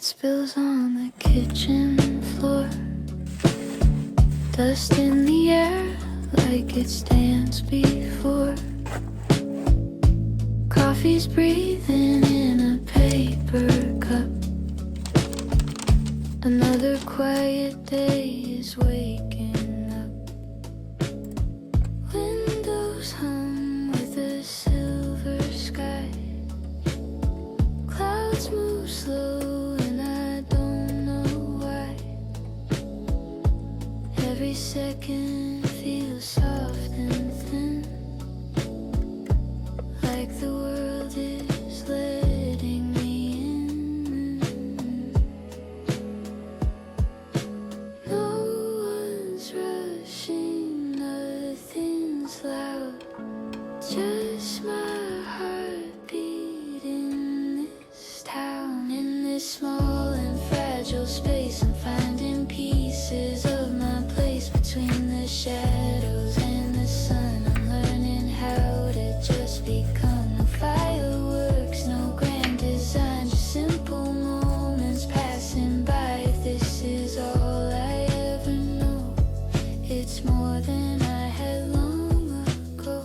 spills on the kitchen floor. Dust in the air like it's danced before. Coffee's breathing in a paper cup. Another quiet day is waking up. Windows hum with a silver sky. Clouds move slow and I don't know why. Every second feels soft and thin, like the world is letting me in. No one's rushing, nothing's loud, just my heartbeat in this town. In this small and fragile space, I'm finding pieces of my place between the shadows and the sun. I'm learning how to just become. No fireworks, no grand design, just simple moments passing by. If this is all I ever know, it's more than I had long ago.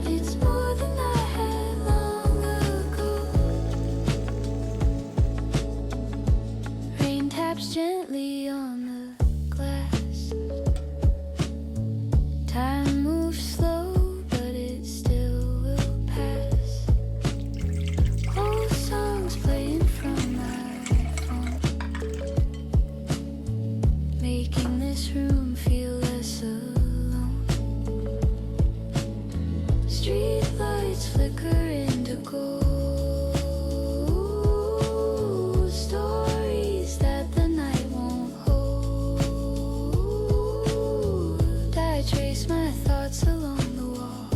It's more than I had long ago. Rain taps gently on the glass. Time moves slow, but it still will pass. Old songs playing from my phone, making this room feel less alone. Street lights flicker into gold. Stories that the night won't hold. I trace my thoughts along the walls,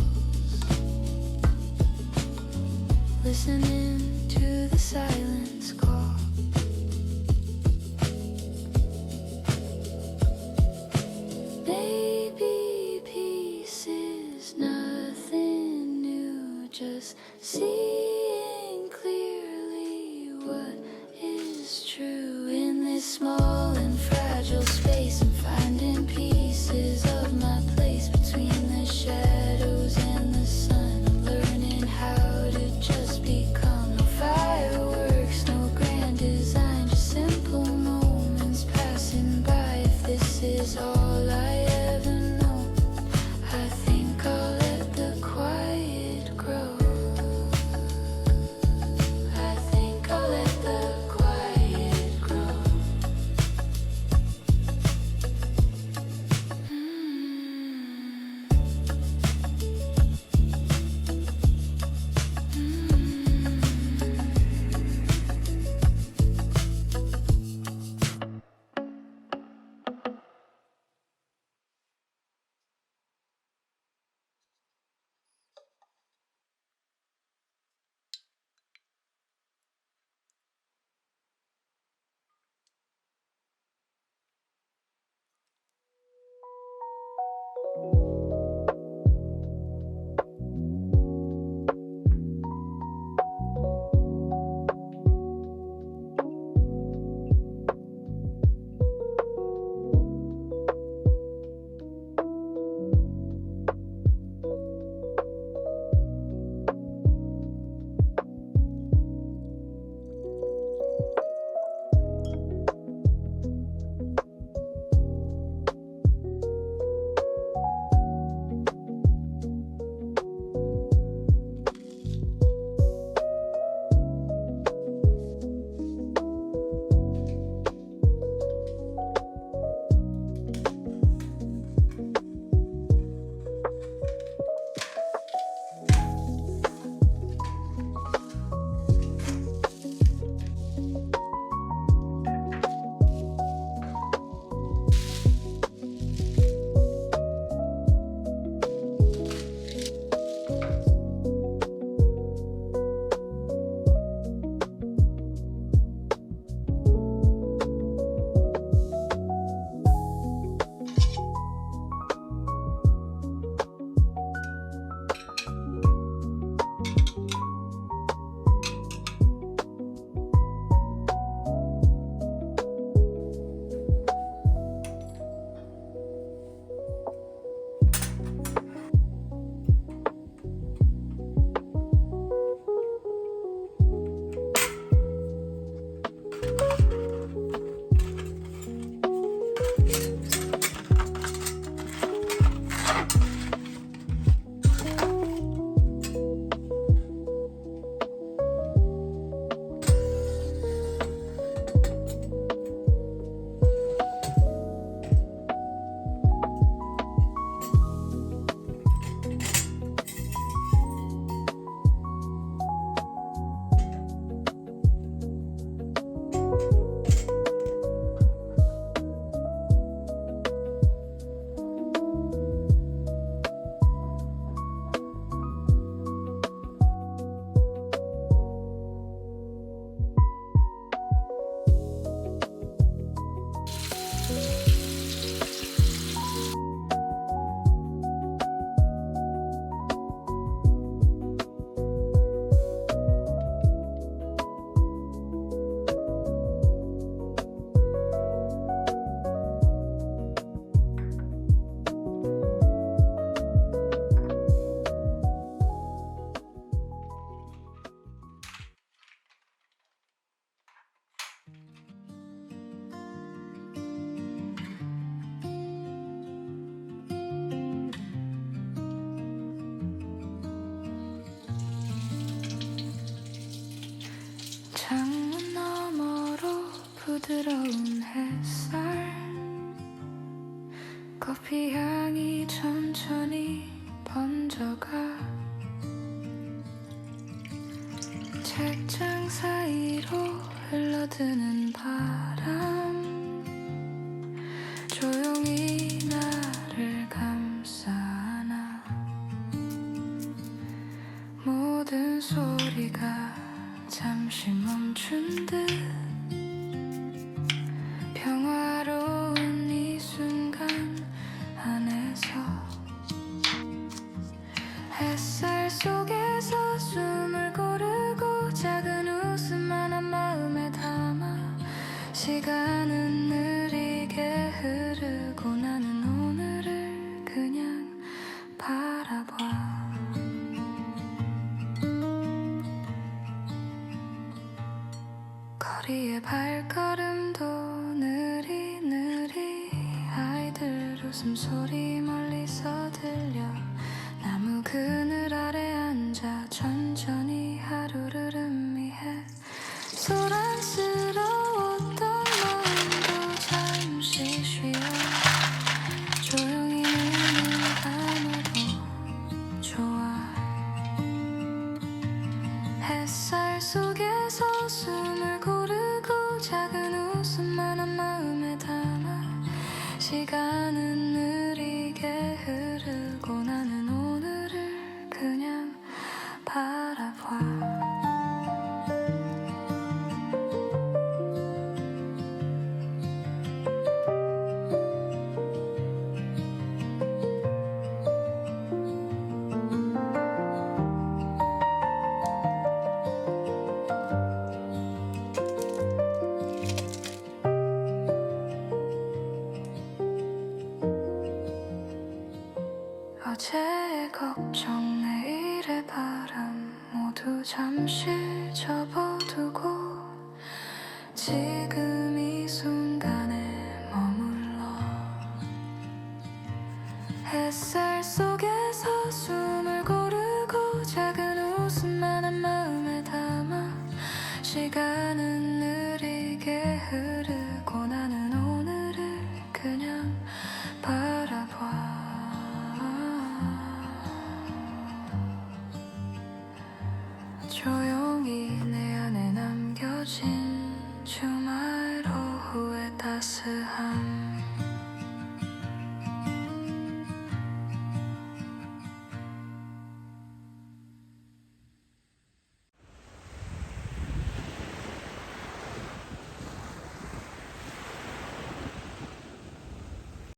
listening to the silence call. Maybe peace is nothing new, just seeing clearly what is true. In this small and fragile space, I'm finding pieces of my place between the shadows and the sun. I'm learning how to just become. No fireworks, no grand design, just simple moments passing by. If this is all I ever know, I think I'll let the quiet grow. I think I'll let the quiet grow. 부드러운 햇살, 커피 향이 천천히 번져가 책장 사이로 흘러드는 바람, 조용히 나를 감싸 안아. 모든 소리가 잠시 멈춘 듯 평화로운 이 순간 안에서 햇살 속에서 숨을 고르고 작은 웃음만 한 마음에 담아 시간은 느리게 흐르고 나는 오늘을 그냥 바라봐. 거리의 발걸음도 느리느리 아이들 웃음소리 멀리서 들려 나무 그늘 아래 앉아 천천히 하루를 음미해 소란스러웠던 마음도 잠시 쉬어 조용히 눈을 감아도 좋아. 햇살 속에서 숨을 고르고 작은 웃음만 한 마음에 담아 시간은 느리게 흐르고 나는 오늘을 그냥 바라봐. 어제의 걱정 내일의 바람 모두 잠시 접어두고 지금 이 순간에 머물러 햇살 속에서 숨을 고르고 작은 웃음만 한 마음에 담아 시간은 느리게 흐르고 나는 오늘을 그냥 바라봐. 조용히 내 안에 남겨진 주말 오후의 따스함,